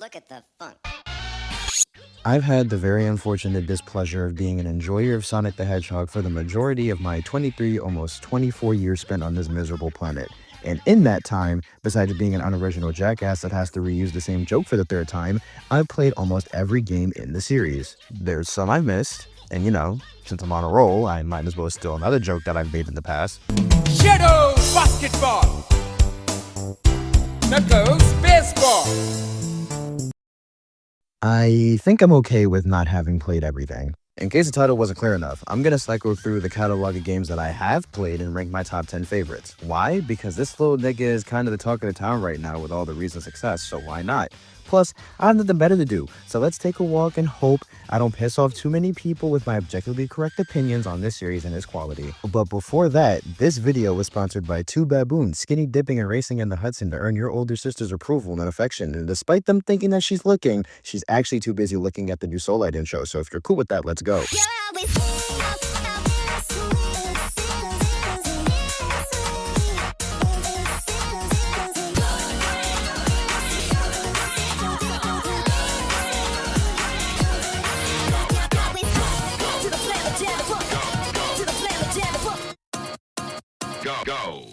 Look at the funk. I've had the very unfortunate displeasure of being an enjoyer of Sonic the Hedgehog for the majority of my 23, almost 24 years spent on this miserable planet. And in that time, besides being an unoriginal jackass that has to reuse the same joke for the third time, I've played almost every game in the series. There's some I missed, and you know, since I'm on a roll, I might as well steal another joke that I've made in the past. Shadow basketball. Knuckles baseball. I think I'm okay with not having played everything. In case the title wasn't clear enough, I'm gonna cycle through the catalog of games that I have played and rank my top 10 favorites. Why? Because this little nigga is kind of the talk of the town right now with all the recent success, so why not? Plus, I have nothing better to do, so let's take a walk and hope I don't piss off too many people with my objectively correct opinions on this series and its quality. But before that, this video was sponsored by two baboons skinny dipping and racing in the Hudson to earn your older sister's approval and affection, and despite them thinking that she's looking, she's actually too busy looking at the new Soulite intro, so if you're cool with that, let's go. Go.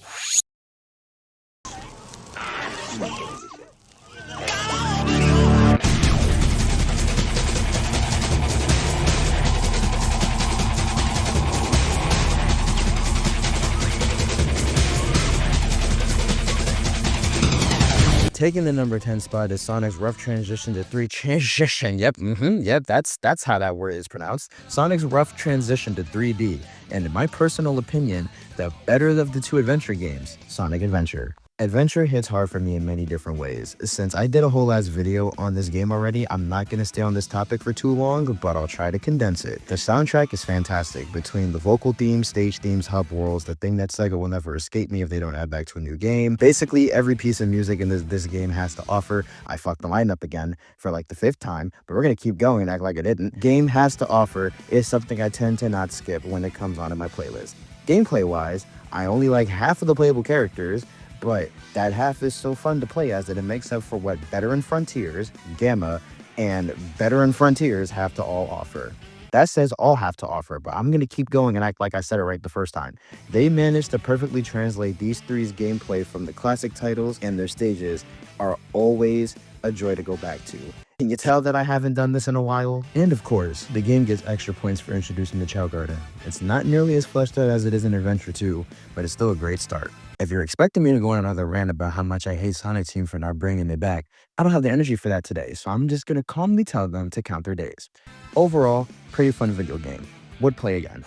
Taking the number 10 spot is Sonic's rough transition to 3 transition. Yep, that's how that word is pronounced. Sonic's rough transition to 3D, and in my personal opinion, the better of the two adventure games, Sonic Adventure. Adventure hits hard for me in many different ways. Since I did a whole ass video on this game already, I'm not going to stay on this topic for too long, but I'll try to condense it. The soundtrack is fantastic. Between the vocal themes, stage themes, hub worlds, the thing that Sega will never escape me if they don't add back to a new game. Basically, every piece of music in this game has to offer. I fucked the lineup again for like the 5th time, but we're going to keep going and act like I didn't. Game has to offer is something I tend to not skip when it comes on in my playlist. Gameplay-wise, I only like half of the playable characters, but that half is so fun to play as that it makes up for what Veteran Frontiers, Gamma, and Veteran Frontiers have to all offer. That says all have to offer, but I'm going to keep going and act like I said it right the first time. They managed to perfectly translate these three's gameplay from the classic titles, and their stages are always a joy to go back to. Can you tell that I haven't done this in a while? And of course, the game gets extra points for introducing the Chow Garden. It's not nearly as fleshed out as it is in Adventure 2, but it's still a great start. If you're expecting me to go on another rant about how much I hate Sonic Team for not bringing it back, I don't have the energy for that today, so I'm just gonna calmly tell them to count their days. Overall, pretty fun video game. Would play again.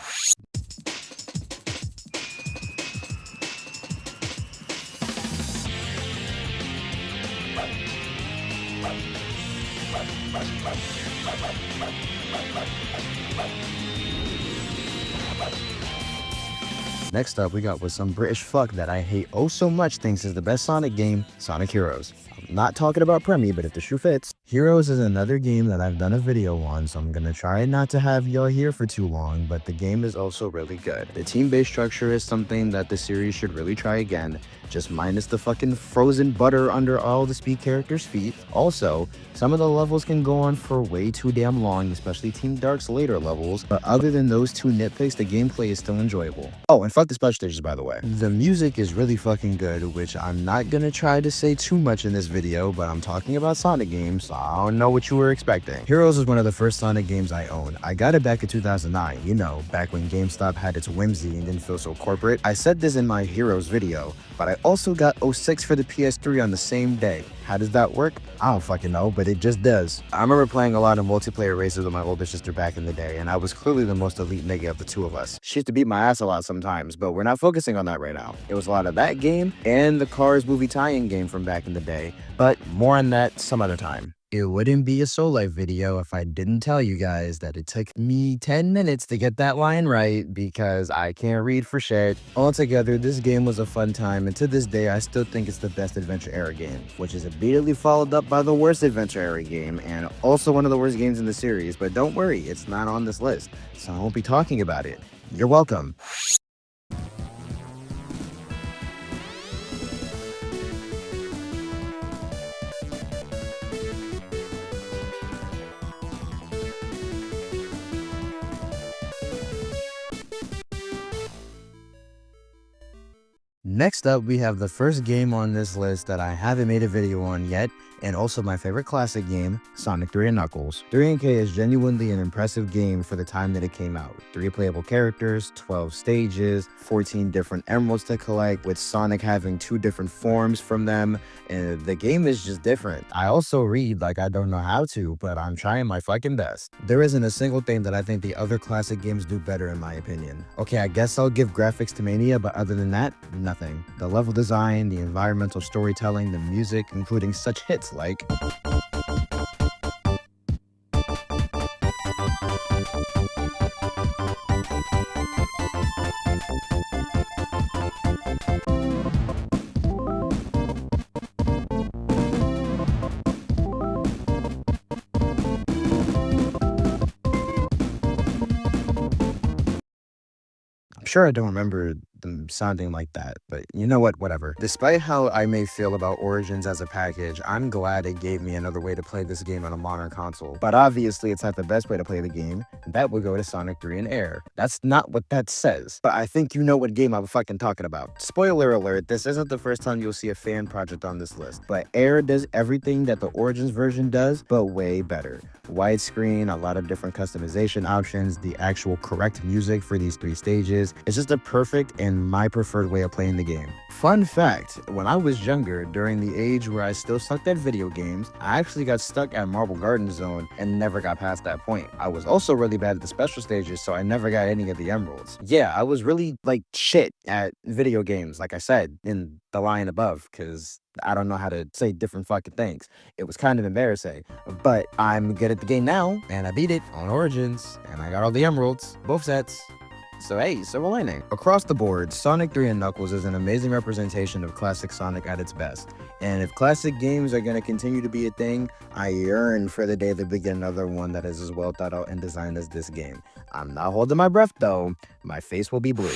Next up, we got what some British fuck that I hate oh so much thinks is the best Sonic game, Sonic Heroes. I'm not talking about Premi, but if the shoe fits. Heroes is another game that I've done a video on, so I'm gonna try not to have y'all here for too long, but the game is also really good. The team-based structure is something that the series should really try again, just minus the fucking frozen butter under all the speed characters' feet. Also, some of the levels can go on for way too damn long, especially Team Dark's later levels, but other than those two nitpicks, the gameplay is still enjoyable. Oh, and fuck the special stages, by the way. The music is really fucking good, which I'm not gonna try to say too much in this video, but I'm talking about Sonic games, so I don't know what you were expecting. Heroes was one of the first Sonic games I owned. I got it back in 2009, you know, back when GameStop had its whimsy and didn't feel so corporate. I said this in my Heroes video, but I also got 06 for the PS3 on the same day. How does that work? I don't fucking know, but it just does. I remember playing a lot of multiplayer races with my older sister back in the day, and I was clearly the most elite nigga of the two of us. She used to beat my ass a lot sometimes, but we're not focusing on that right now. It was a lot of that game and the Cars movie tie-in game from back in the day, but more on that some other time. It wouldn't be a Soulite video if I didn't tell you guys that it took me 10 minutes to get that line right because I can't read for shit. Altogether, this game was a fun time, and to this day, I still think it's the best Adventure era game, which is immediately followed up by the worst Adventure era game, and also one of the worst games in the series, but don't worry, it's not on this list, so I won't be talking about it. You're welcome. Next up, we have the first game on this list that I haven't made a video on yet, and also my favorite classic game, Sonic 3 and Knuckles. 3 and K is genuinely an impressive game for the time that it came out. 3 playable characters, 12 stages, 14 different emeralds to collect, with Sonic having 2 different forms from them, and the game is just different. I also read like I don't know how to, but I'm trying my fucking best. There isn't a single thing that I think the other classic games do better in my opinion. Okay, I guess I'll give graphics to Mania, but other than that, nothing. The level design, the environmental storytelling, the music, including such hits like I'm sure I don't remember them sounding like that, but you know what, whatever. Despite how I may feel about Origins as a package, I'm glad it gave me another way to play this game on a modern console. But obviously it's not the best way to play the game. That would go to Sonic 3 and Air. That's not what that says. But I think you know what game I'm fucking talking about. Spoiler alert, this isn't the first time you'll see a fan project on this list, but Air does everything that the Origins version does, but way better. Widescreen, a lot of different customization options, the actual correct music for these 3 stages. It's just a perfect and my preferred way of playing the game. Fun fact, when I was younger, during the age where I still sucked at video games, I actually got stuck at Marble Garden Zone and never got past that point. I was also really bad at the special stages, so I never got any of the emeralds. Yeah, I was really like shit at video games, like I said in the line above, because I don't know how to say different fucking things. It was kind of embarrassing, but I'm good at the game now, and I beat it on Origins, and I got all the emeralds, both sets. So hey, silver lining. Across the board, Sonic 3 and Knuckles is an amazing representation of classic Sonic at its best. And if classic games are going to continue to be a thing, I yearn for the day that we get another one that is as well thought out and designed as this game. I'm not holding my breath though. My face will be blue.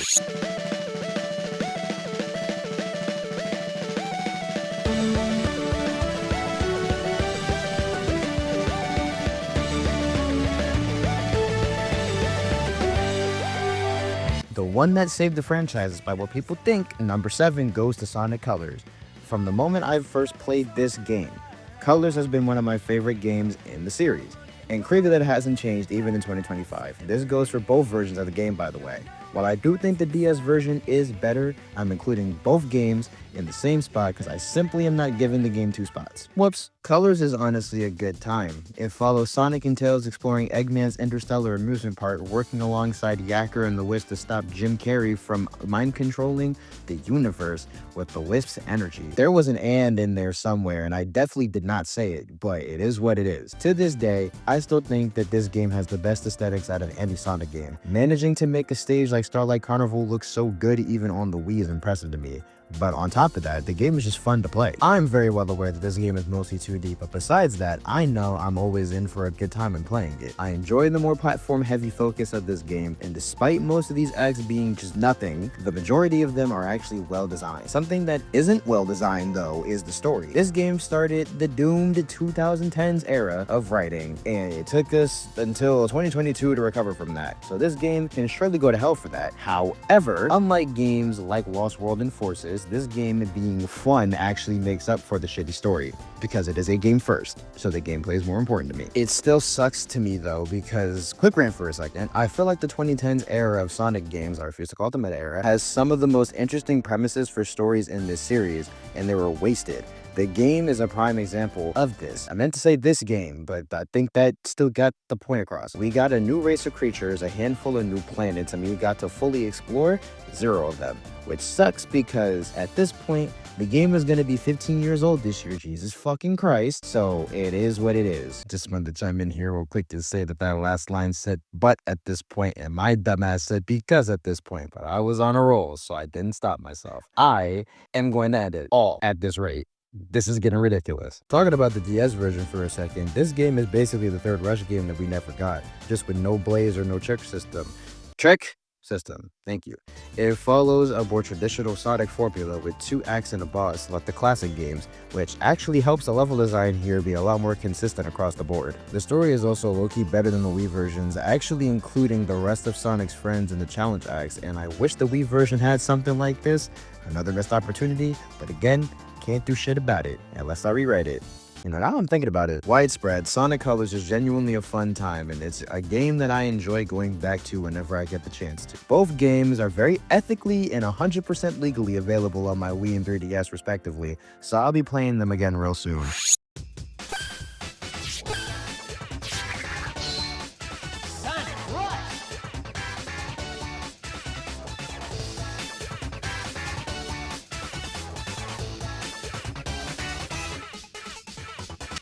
The one that saved the franchise by what people think, number 7 goes to Sonic Colors. From the moment I first played this game, Colors has been one of my favorite games in the series, and clearly that hasn't changed even in 2025. This goes for both versions of the game, by the way. While I do think the DS version is better, I'm including both games in the same spot because I simply am not giving the game 2 spots. Whoops. Colors is honestly a good time. It follows Sonic and Tails exploring Eggman's interstellar amusement park, working alongside Yacker and the Wisp to stop Jim Carrey from mind controlling the universe with the Wisp's energy. There was an "and" in there somewhere, and I definitely did not say it, but it is what it is. To this day, I still think that this game has the best aesthetics out of any Sonic game. Managing to make a stage like Starlight Carnival look so good even on the Wii is impressive to me. But on top of that, the game is just fun to play. I'm very well aware that this game is mostly 2D, but besides that, I know I'm always in for a good time in playing it. I enjoy the more platform-heavy focus of this game, and despite most of these acts being just nothing, the majority of them are actually well-designed. Something that isn't well-designed, though, is the story. This game started the doomed 2010s era of writing, and it took us until 2022 to recover from that. So this game can surely go to hell for that. However, unlike games like Lost World and Forces, this game being fun actually makes up for the shitty story, because it is a game first, so the gameplay is more important to me. It still sucks to me though, because, quick rant for a second, I feel like the 2010s era of Sonic games, I refuse to call it the meta era, has some of the most interesting premises for stories in this series, and they were wasted. The game is a prime example of this. I meant to say this game, but I think that still got the point across. We got a new race of creatures, a handful of new planets, and we got to fully explore 0 of them, which sucks because at this point, the game is going to be 15 years old this year, Jesus fucking Christ, so it is what it is. Just wanted to chime in here real quick to say that that last line said "but" at this point, and my dumbass said "because" at this point, but I was on a roll, so I didn't stop myself. I am going to end it all at this rate. This is getting ridiculous. Talking about the DS version for a second, this game is basically the third Rush game that we never got, just with no blaze or no trick system. Trick system, thank you. It follows a more traditional Sonic formula with 2 acts and a boss like the classic games, which actually helps the level design here be a lot more consistent across the board. The story is also low-key better than the Wii versions, actually including the rest of Sonic's friends in the challenge acts, and I wish the Wii version had something like this, Another missed opportunity, but again, can't do shit about it unless I rewrite it. You know, now I'm thinking about it. Widespread, Sonic Colors is genuinely a fun time, and it's a game that I enjoy going back to whenever I get the chance to. Both games are very ethically and 100% legally available on my Wii and 3DS respectively, so I'll be playing them again real soon.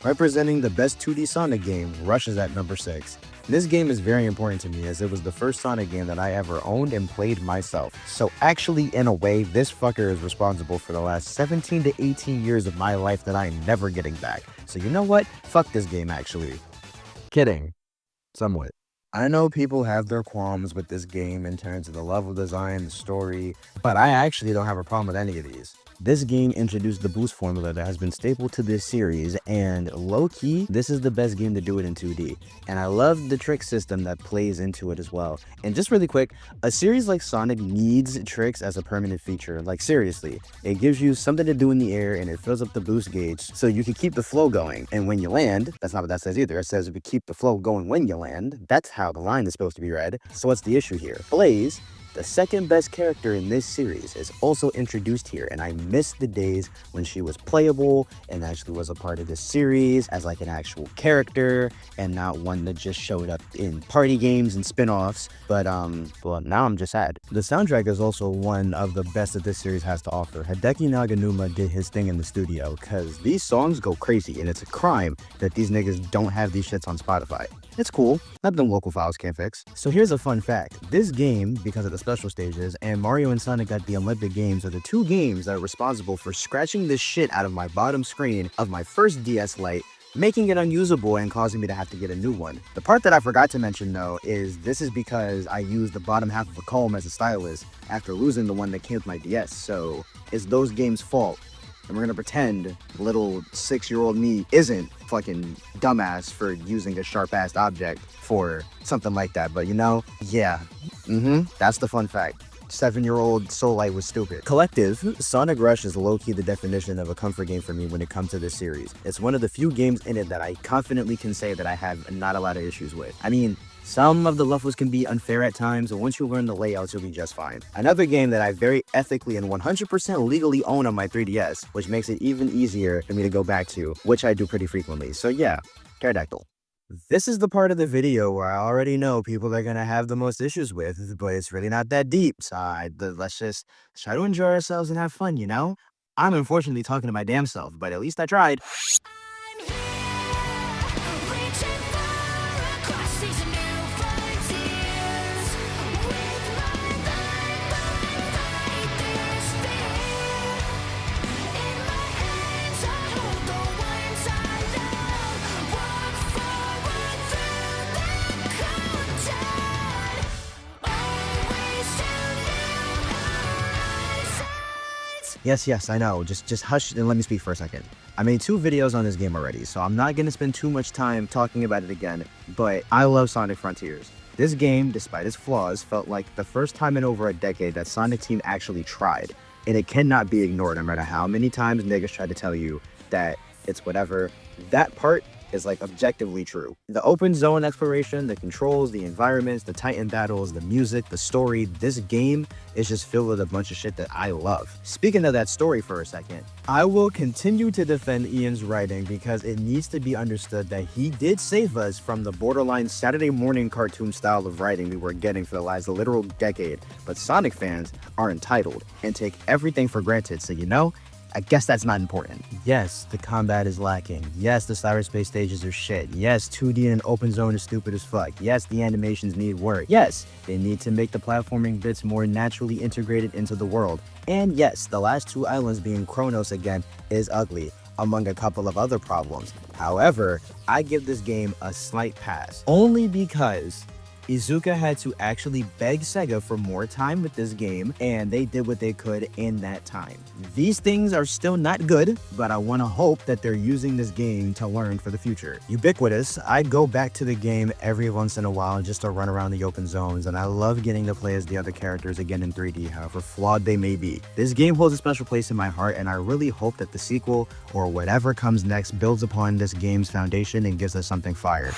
Representing the best 2D Sonic game, Rush is at number 6. This game is very important to me as it was the first Sonic game that I ever owned and played myself. So actually, in a way, this fucker is responsible for the last 17 to 18 years of my life that I'm never getting back. So you know what? Fuck this game actually. Kidding. Somewhat. I know people have their qualms with this game in terms of the level design, the story, but I actually don't have a problem with any of these. This game introduced the boost formula that has been staple to this series, and low-key, this is the best game to do it in 2D. And I love the trick system that plays into it as well. And just really quick, a series like Sonic needs tricks as a permanent feature. Like seriously, it gives you something to do in the air and it fills up the boost gauge so you can keep the flow going. And when you land, that's not what that says either. It says if you keep the flow going when you land. That's how the line is supposed to be read. So what's the issue here? Blaze, the second best character in this series, is also introduced here, and I miss the days when she was playable and actually was a part of this series as like an actual character and not one that just showed up in party games and spin-offs. But well, now I'm just sad. The soundtrack is also one of the best that this series has to offer. Hideki Naganuma did his thing in the studio because these songs go crazy, and it's a crime that these niggas don't have these shits on Spotify. It's cool, nothing local files can't fix. So here's a fun fact. This game, because of the special stages, and Mario and Sonic at the Olympic Games are the two games that are responsible for scratching the shit out of my bottom screen of my first DS Lite, making it unusable and causing me to have to get a new one. The part that I forgot to mention though is this is because I used the bottom half of a comb as a stylus after losing the one that came with my DS, so it's those games' fault. And we're gonna pretend little 6-year-old me isn't fucking dumbass for using a sharp-assed object for something like that. But you know, yeah, that's the fun fact. 7-year-old Soulite was stupid. Collective, Sonic Rush is low-key the definition of a comfort game for me when it comes to this series. It's one of the few games in it that I confidently can say that I have not a lot of issues with. I mean, some of the levels can be unfair at times, but once you learn the layouts, you'll be just fine. Another game that I very ethically and 100% legally own on my 3DS, which makes it even easier for me to go back to, which I do pretty frequently. So yeah, Pterodactyl. This is the part of the video where I already know people are gonna have the most issues with, but it's really not that deep. So let's just try to enjoy ourselves and have fun, you know? I'm unfortunately talking to my damn self, but at least I tried. Yes, I know. Just hush and let me speak for a second. I made 2 videos on this game already, so I'm not going to spend too much time talking about it again, but I love Sonic Frontiers. This game, despite its flaws, felt like the first time in over a decade that Sonic Team actually tried, and it cannot be ignored no matter how many times niggas try to tell you that it's whatever. That part is like objectively true. The open zone exploration, the controls, the environments, the Titan battles, the music, the story, this game is just filled with a bunch of shit that I love. Speaking of that story for a second, I will continue to defend Ian's writing because it needs to be understood that he did save us from the borderline Saturday morning cartoon style of writing we were getting for the last literal decade, but Sonic fans are entitled and take everything for granted, so you know, I guess that's not important. Yes, the combat is lacking. Yes, the cyberspace stages are shit. Yes, 2D and open zone is stupid as fuck. Yes, the animations need work. Yes, they need to make the platforming bits more naturally integrated into the world. And yes, the last 2 islands being Kronos again is ugly, among a couple of other problems. However, I give this game a slight pass, only because Iizuka had to actually beg Sega for more time with this game, and they did what they could in that time. These things are still not good, but I want to hope that they're using this game to learn for the future. Ubiquitous, I go back to the game every once in a while just to run around the open zones, and I love getting to play as the other characters again in 3D, however flawed they may be. This game holds a special place in my heart, and I really hope that the sequel, or whatever comes next, builds upon this game's foundation and gives us something fire.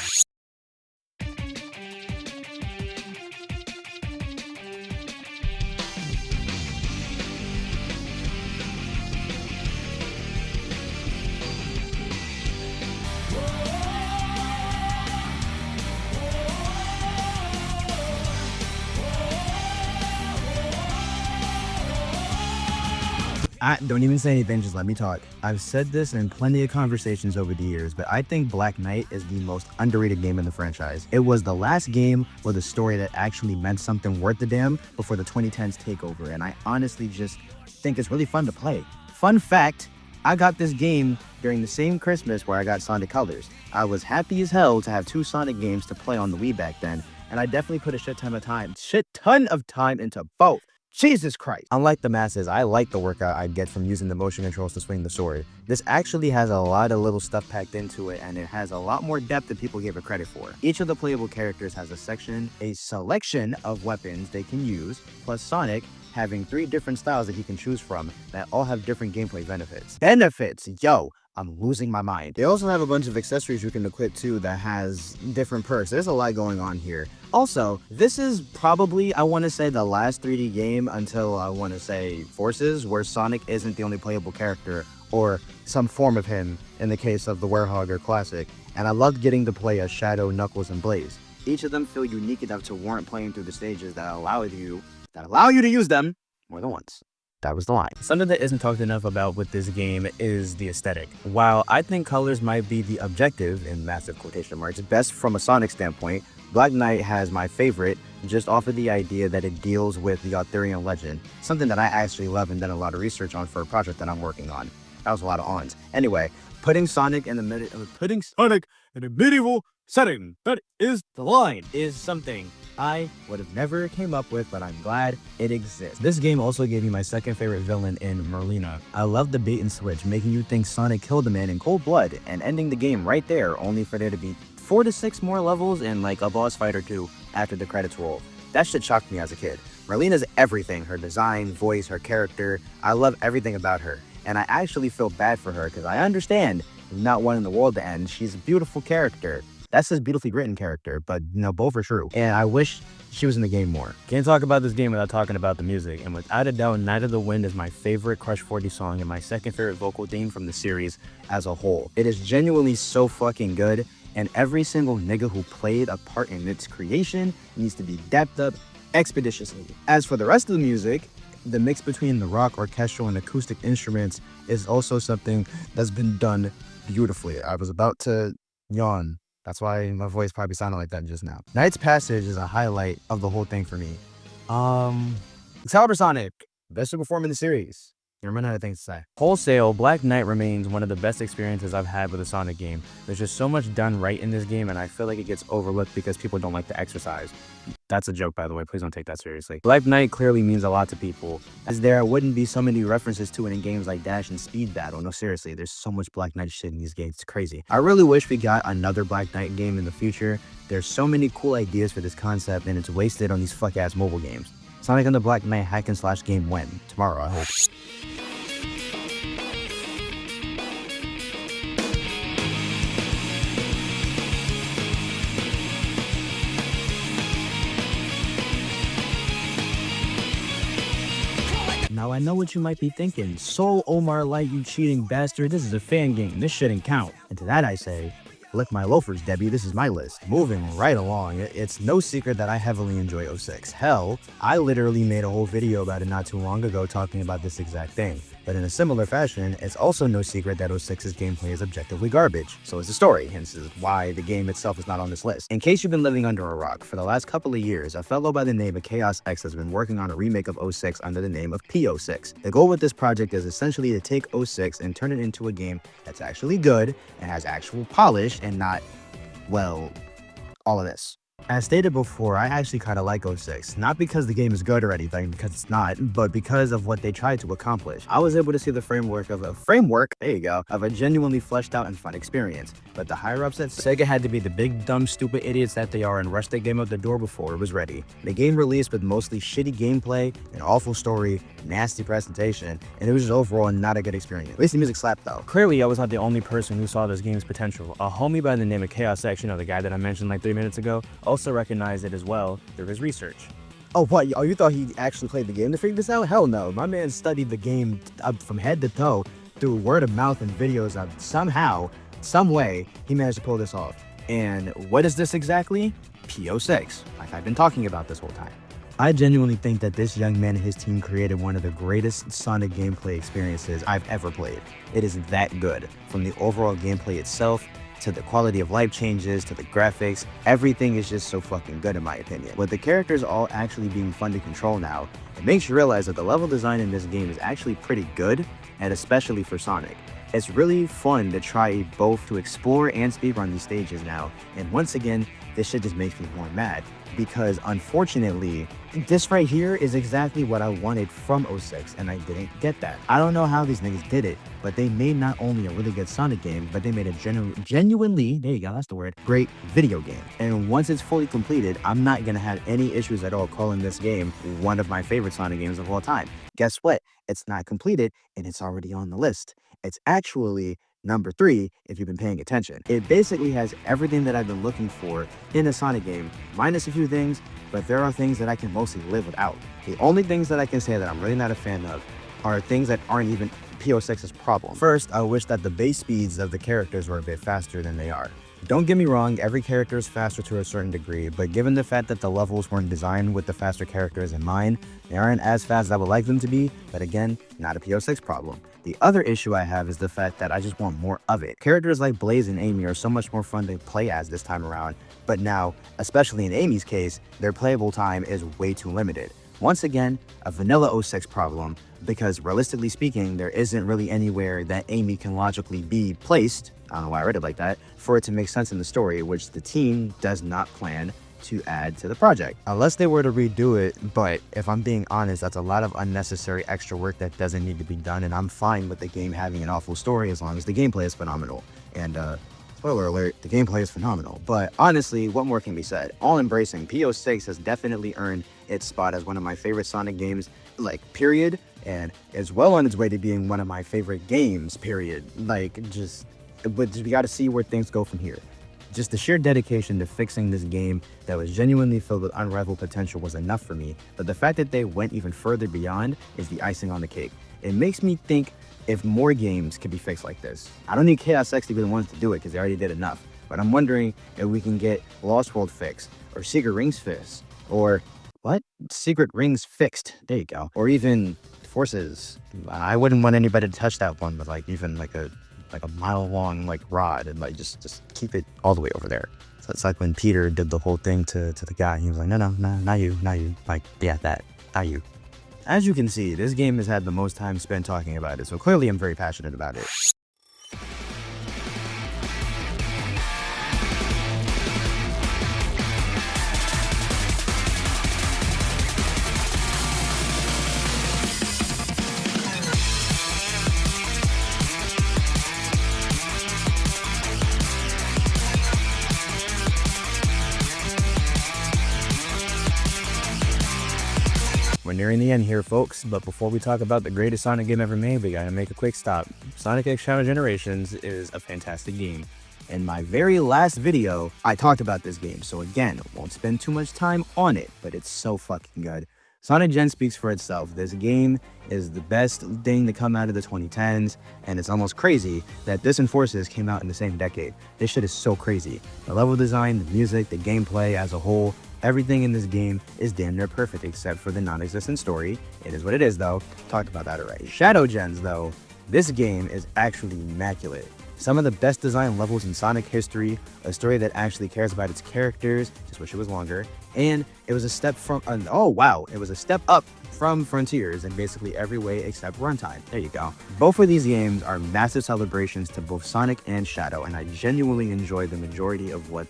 Don't even say anything, just let me talk. I've said this in plenty of conversations over the years, but I think Black Knight is the most underrated game in the franchise. It was the last game with a story that actually meant something worth a damn before the 2010s takeover, and I honestly just think it's really fun to play. Fun fact, I got this game during the same Christmas where I got Sonic Colors. I was happy as hell to have 2 Sonic games to play on the Wii back then, and I definitely put a shit ton of time into both. Jesus Christ. Unlike the masses, I like the workout I get from using the motion controls to swing the sword. This actually has a lot of little stuff packed into it, and it has a lot more depth than people gave it credit for. Each of the playable characters has a selection of weapons they can use, plus Sonic having 3 different styles that he can choose from that all have different gameplay benefits. Yo! I'm losing my mind. They also have a bunch of accessories you can equip too that has different perks. There's a lot going on here. Also, this is probably, I want to say, the last 3D game until I want to say Forces, where Sonic isn't the only playable character, or some form of him in the case of the Werehog or Classic. And I loved getting to play as Shadow, Knuckles, and Blaze. Each of them feel unique enough to warrant playing through the stages that allow you to use them more than once. That was the line. Something that isn't talked enough about with this game is the aesthetic. While I think colors might be the objective, in massive quotation marks, best from a Sonic standpoint, Black Knight has my favorite just off of the idea that it deals with the Arthurian legend, something that I actually love and done a lot of research on for a project that I'm working on. That was a lot of ons. Anyway, putting Sonic in a medieval setting, that is the line, is something I would have never came up with, but I'm glad it exists. This game also gave me my second favorite villain in Merlina. I love the bait and switch, making you think Sonic killed a man in cold blood and ending the game right there, only for there to be 4 to 6 more levels and like a boss fight or 2 after the credits roll. That shit shocked me as a kid. Merlina's everything, her design, voice, her character. I love everything about her, and I actually feel bad for her because I understand not wanting the world to end. She's a beautiful character. That's his beautifully written character, but both are true. And I wish she was in the game more. Can't talk about this game without talking about the music. And without a doubt, Night of the Wind is my favorite Crush 40 song and my second favorite vocal theme from the series as a whole. It is genuinely so fucking good, and every single nigga who played a part in its creation needs to be dapped up expeditiously. As for the rest of the music, the mix between the rock, orchestral, and acoustic instruments is also something that's been done beautifully. I was about to yawn. That's why my voice probably sounded like that just now. Knight's Passage is a highlight of the whole thing for me. Excalibur Sonic, best to perform in the series. You're running out of things to say. Wholesale, Black Knight remains one of the best experiences I've had with a Sonic game. There's just so much done right in this game, and I feel like it gets overlooked because people don't like to exercise. That's a joke, by the way. Please don't take that seriously. Black Knight clearly means a lot to people, as there wouldn't be so many references to it in games like Dash and Speed Battle. No, seriously, there's so much Black Knight shit in these games. It's crazy. I really wish we got another Black Knight game in the future. There's so many cool ideas for this concept, and it's wasted on these fuck-ass mobile games. Sonic and the Black Knight hack and slash game when? Tomorrow, I hope. Now I know what you might be thinking. Soul Omar Light, you cheating bastard. This is a fan game. This shouldn't count. And to that I say, lick my loafers, Debbie. This is my list. Moving right along, it's no secret that I heavily enjoy 06. Hell, I literally made a whole video about it not too long ago talking about this exact thing. But in a similar fashion, it's also no secret that 06's gameplay is objectively garbage. So is the story, hence is why the game itself is not on this list. In case you've been living under a rock, for the last couple of years, a fellow by the name of Chaos X has been working on a remake of 06 under the name of P06. The goal with this project is essentially to take 06 and turn it into a game that's actually good and has actual polish and not, well, all of this. As stated before, I actually kind of like 06, not because the game is good or anything, because it's not, but because of what they tried to accomplish. I was able to see the there you go, of a genuinely fleshed out and fun experience. But the higher ups at Sega had to be the big, dumb, stupid idiots that they are and rush the game out the door before it was ready. The game released with mostly shitty gameplay, an awful story, nasty presentation, and it was just overall not a good experience. At least the music slapped though. Clearly, I was not the only person who saw this game's potential. A homie by the name of Chaos X, the guy that I mentioned like 3 minutes ago, also recognized it as well through his research. Oh, what? Oh, you thought he actually played the game to figure this out? Hell no. My man studied the game from head to toe through word of mouth and videos of somehow, some way, he managed to pull this off. And what is this exactly? P06, like I've been talking about this whole time. I genuinely think that this young man and his team created one of the greatest Sonic gameplay experiences I've ever played. It is that good. From the overall gameplay itself, to the quality of life changes, to the graphics, everything is just so fucking good in my opinion. With the characters all actually being fun to control now, it makes you realize that the level design in this game is actually pretty good, and especially for Sonic. It's really fun to try both to explore and speedrun these stages now, and once again, this shit just makes me more mad, because unfortunately, this right here is exactly what I wanted from 06, and I didn't get that. I don't know how these niggas did it, but they made not only a really good Sonic game, but they made a genuinely, there you go, that's the word, great video game. And once it's fully completed, I'm not gonna have any issues at all calling this game one of my favorite Sonic games of all time. Guess what? It's not completed, and it's already on the list. It's actually number 3 if you've been paying attention. It basically has everything that I've been looking for in a Sonic game, minus a few things, but there are things that I can mostly live without. The only things that I can say that I'm really not a fan of are things that aren't even P06's problem. First, I wish that the base speeds of the characters were a bit faster than they are. Don't get me wrong, every character is faster to a certain degree, but given the fact that the levels weren't designed with the faster characters in mind, they aren't as fast as I would like them to be, but again, not a P06 problem. The other issue I have is the fact that I just want more of it. Characters like Blaze and Amy are so much more fun to play as this time around, but now, especially in Amy's case, their playable time is way too limited. Once again, a vanilla 06 problem, because realistically speaking, there isn't really anywhere that Amy can logically be placed, I don't know why I read it like that, for it to make sense in the story, which the team does not plan to add to the project. Unless they were to redo it, but if I'm being honest, that's a lot of unnecessary extra work that doesn't need to be done, and I'm fine with the game having an awful story as long as the gameplay is phenomenal. And spoiler alert, the gameplay is phenomenal. But honestly, what more can be said? All embracing, P06 has definitely earned its spot as one of my favorite Sonic games, like, period, and is well on its way to being one of my favorite games, period. Like, but we gotta see where things go from here. Just the sheer dedication to fixing this game that was genuinely filled with unrivaled potential was enough for me, but the fact that they went even further beyond is the icing on the cake. It makes me think if more games could be fixed like this. I don't need Chaos X to be the ones to do it because they already did enough, but I'm wondering if we can get Lost World fixed, or Secret Rings fixed, or what? Secret Rings fixed, there you go. Or even Forces. I wouldn't want anybody to touch that one, but like even like a mile long like rod and like just keep it all the way over there. So it's like when Peter did the whole thing to the guy. He was like, no, not you. Like, yeah, that, not you. As you can see, this game has had the most time spent talking about it, so clearly I'm very passionate about it. We're nearing the end here, folks, but before we talk about the greatest Sonic game ever made, we gotta make a quick stop. Sonic X Shadow Generations is a fantastic game. In my very last video, I talked about this game, so again, won't spend too much time on it, but it's so fucking good. Sonic Gen speaks for itself. This game is the best thing to come out of the 2010s, and it's almost crazy that this and Forces came out in the same decade. This shit is so crazy. The level design, the music, the gameplay as a whole, everything in this game is damn near perfect except for the non-existent story. It is what it is though, talked about that already. Shadow Gens though, this game is actually immaculate. Some of the best designed levels in Sonic history, a story that actually cares about its characters, just wish it was longer, and it was a step up from Frontiers in basically every way except runtime. There you go. Both of these games are massive celebrations to both Sonic and Shadow, and I genuinely enjoy the majority of what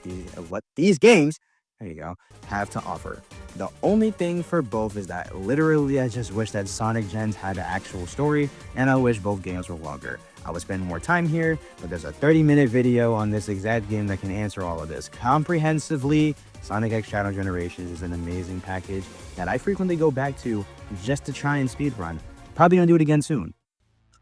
these games there you go, have to offer. The only thing for both is that literally I just wish that Sonic Gens had an actual story, and I wish both games were longer. I would spend more time here, but there's a 30-minute video on this exact game that can answer all of this comprehensively. Sonic X Shadow Generations is an amazing package that I frequently go back to just to try and speedrun. Probably gonna do it again soon.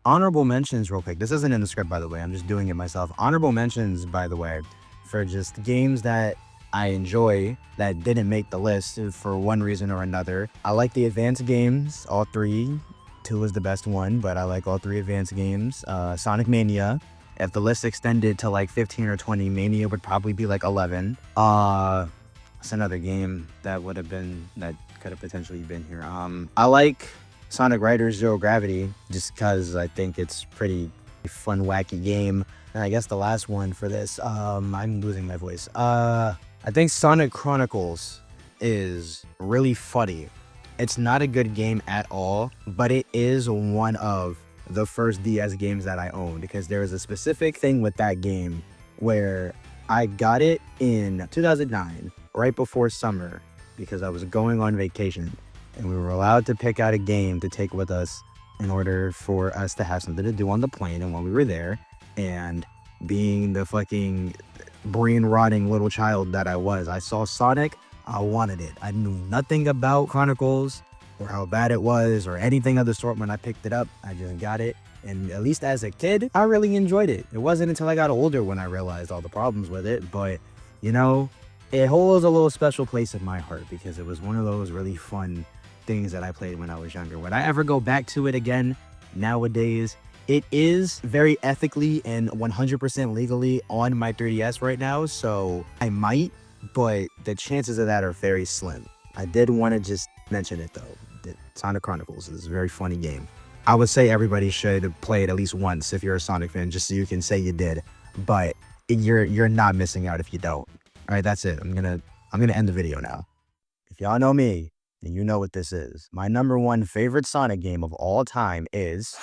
Honorable mentions real quick. This isn't in the script, by the way. I'm just doing it myself. Honorable mentions, by the way, for just games that I enjoy that didn't make the list for one reason or another. I like the advanced games, all three. 2 is the best one, but I like all 3 advanced games. Sonic Mania. If the list extended to like 15 or 20, Mania would probably be like 11. It's another game that could have potentially been here. I like Sonic Riders Zero Gravity just because I think it's pretty fun, wacky game. And I guess the last one for this, I'm losing my voice. I think Sonic Chronicles is really funny. It's not a good game at all, but it is one of the first DS games that I owned because there was a specific thing with that game where I got it in 2009, right before summer, because I was going on vacation and we were allowed to pick out a game to take with us in order for us to have something to do on the plane. And while we were there, and being the fucking brain rotting little child that I was, I saw Sonic, I wanted it. I knew nothing about Chronicles or how bad it was or anything of the sort when I picked it up. I just got it. And at least as a kid, I really enjoyed it. It wasn't until I got older when I realized all the problems with it. But, you know, it holds a little special place in my heart because it was one of those really fun things that I played when I was younger. Would I ever go back to it again nowadays? It is very ethically and 100% legally on my 3DS right now, so I might, but the chances of that are very slim. I did want to just mention it though. That Sonic Chronicles is a very funny game. I would say everybody should play it at least once if you're a Sonic fan, just so you can say you did. But you're not missing out if you don't. All right, that's it. I'm gonna end the video now. If y'all know me, then you know what this is. My #1 favorite Sonic game of all time is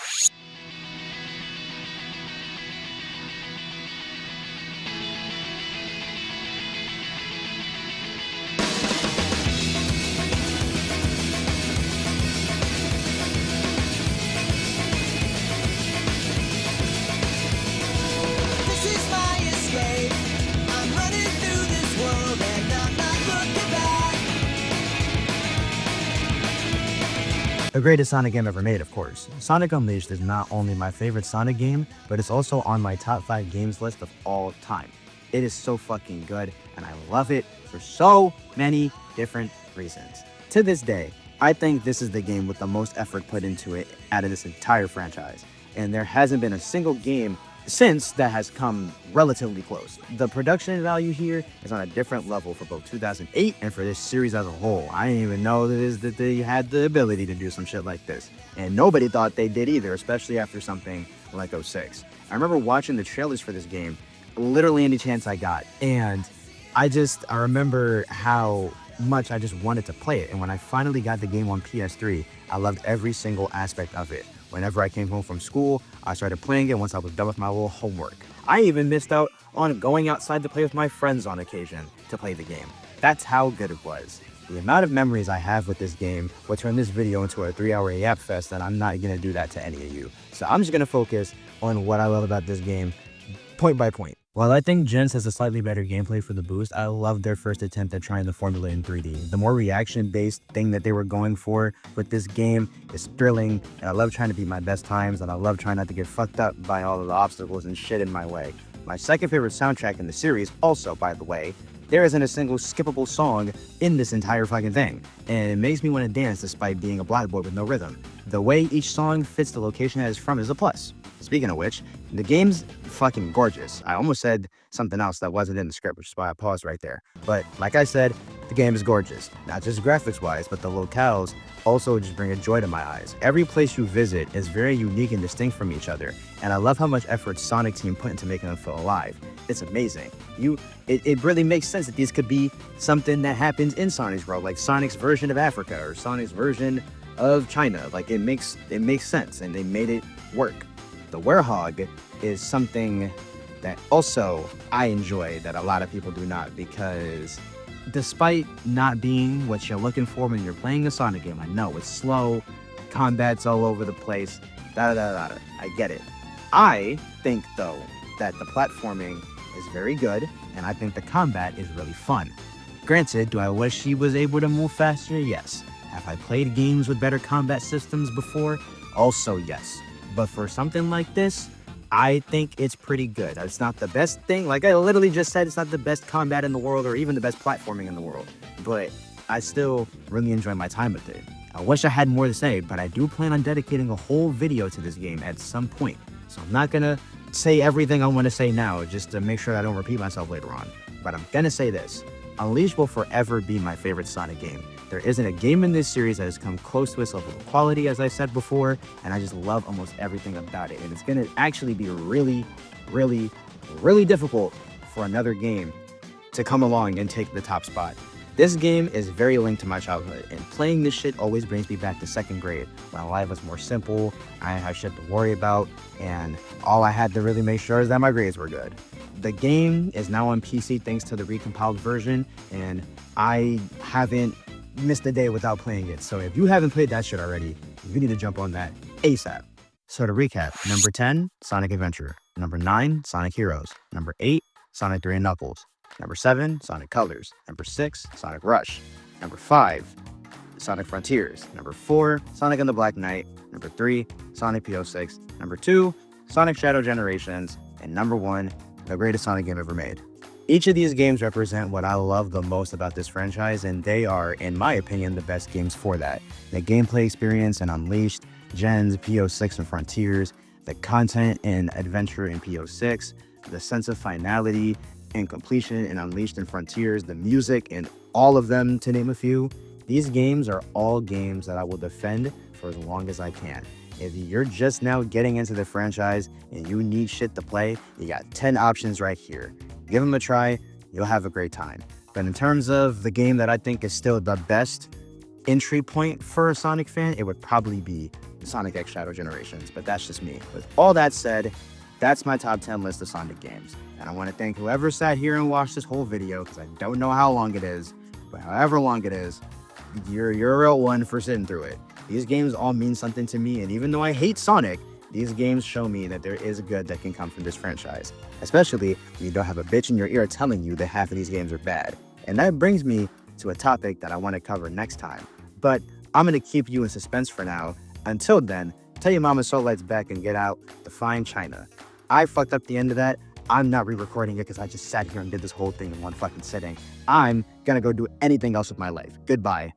the greatest Sonic game ever made, of course. Sonic Unleashed is not only my favorite Sonic game, but it's also on my top 5 games list of all time. It is so fucking good, and I love it for so many different reasons. To this day, I think this is the game with the most effort put into it out of this entire franchise, and there hasn't been a single game since that has come relatively close. The production value here is on a different level for both 2008 and for this series as a whole. I didn't even know that they had the ability to do some shit like this. And nobody thought they did either, especially after something like 06. I remember watching the trailers for this game literally any chance I got. And I remember how much I just wanted to play it. And when I finally got the game on PS3, I loved every single aspect of it. Whenever I came home from school, I started playing it once I was done with my little homework. I even missed out on going outside to play with my friends on occasion to play the game. That's how good it was. The amount of memories I have with this game will turn this video into a 3-hour yap fest, and I'm not gonna do that to any of you. So I'm just gonna focus on what I love about this game, point by point. While I think Gens has a slightly better gameplay for the boost, I love their first attempt at trying the formula in 3D. The more reaction-based thing that they were going for with this game is thrilling, and I love trying to beat my best times, and I love trying not to get fucked up by all of the obstacles and shit in my way. My second favorite soundtrack in the series, also, by the way, there isn't a single skippable song in this entire fucking thing, and it makes me want to dance despite being a black boy with no rhythm. The way each song fits the location that it's from is a plus. Speaking of which, the game's fucking gorgeous. I almost said something else that wasn't in the script, which is why I paused right there. But like I said, the game is gorgeous. Not just graphics-wise, but the locales also just bring a joy to my eyes. Every place you visit is very unique and distinct from each other, and I love how much effort Sonic Team put into making them feel alive. It's amazing. It really makes sense that these could be something that happens in Sonic's world, like Sonic's version of Africa or Sonic's version of China. Like it makes sense, and they made it work. The Werehog is something that also I enjoy that a lot of people do not, because despite not being what you're looking for when you're playing a Sonic game, I know it's slow, combat's all over the place, I get it. I think, though, that the platforming is very good, and I think the combat is really fun. Granted, do I wish he was able to move faster? Yes. Have I played games with better combat systems before? Also, yes. But for something like this, I think it's pretty good. It's not the best thing. Like I literally just said, it's not the best combat in the world or even the best platforming in the world. But I still really enjoy my time with it. I wish I had more to say, but I do plan on dedicating a whole video to this game at some point. So I'm not gonna say everything I want to say now just to make sure I don't repeat myself later on. But I'm gonna say this. Unleashed will forever be my favorite Sonic game. There isn't a game in this series that has come close to its level of quality, as I said before, and I just love almost everything about it. And it's gonna actually be really, really, really difficult for another game to come along and take the top spot. This game is very linked to my childhood, and playing this shit always brings me back to 2nd grade, when life was more simple, I didn't have shit to worry about, and all I had to really make sure is that my grades were good. The game is now on PC thanks to the recompiled version, and I haven't missed a day without playing it. So if you haven't played that shit already, you need to jump on that ASAP. So to recap, number 10, Sonic Adventure. Number 9, Sonic Heroes. Number 8, Sonic 3 and Knuckles. Number 7, Sonic Colors. Number 6, Sonic Rush. Number 5, Sonic Frontiers. Number 4, Sonic and the Black Knight. Number 3, Sonic P06. Number 2, Sonic Shadow Generations. And number 1, the greatest Sonic game ever made. Each of these games represent what I love the most about this franchise, and they are, in my opinion, the best games for that. The gameplay experience in Unleashed, Gens, P06, and Frontiers, the content in Adventure in P06, the sense of finality and completion in Unleashed and Frontiers, the music in all of them, to name a few. These games are all games that I will defend for as long as I can. If you're just now getting into the franchise and you need shit to play, you got 10 options right here. Give them a try, you'll have a great time. But in terms of the game that I think is still the best entry point for a Sonic fan, it would probably be Sonic X Shadow Generations, but that's just me. With all that said, that's my top 10 list of Sonic games. And I want to thank whoever sat here and watched this whole video, because I don't know how long it is, but however long it is, you're a real one for sitting through it. These games all mean something to me, and even though I hate Sonic, these games show me that there is good that can come from this franchise, especially when you don't have a bitch in your ear telling you that half of these games are bad. And that brings me to a topic that I want to cover next time. But I'm going to keep you in suspense for now. Until then, tell your mama Soulite's back and get out the fine china. I fucked up the end of that. I'm not re-recording it because I just sat here and did this whole thing in one fucking sitting. I'm going to go do anything else with my life. Goodbye.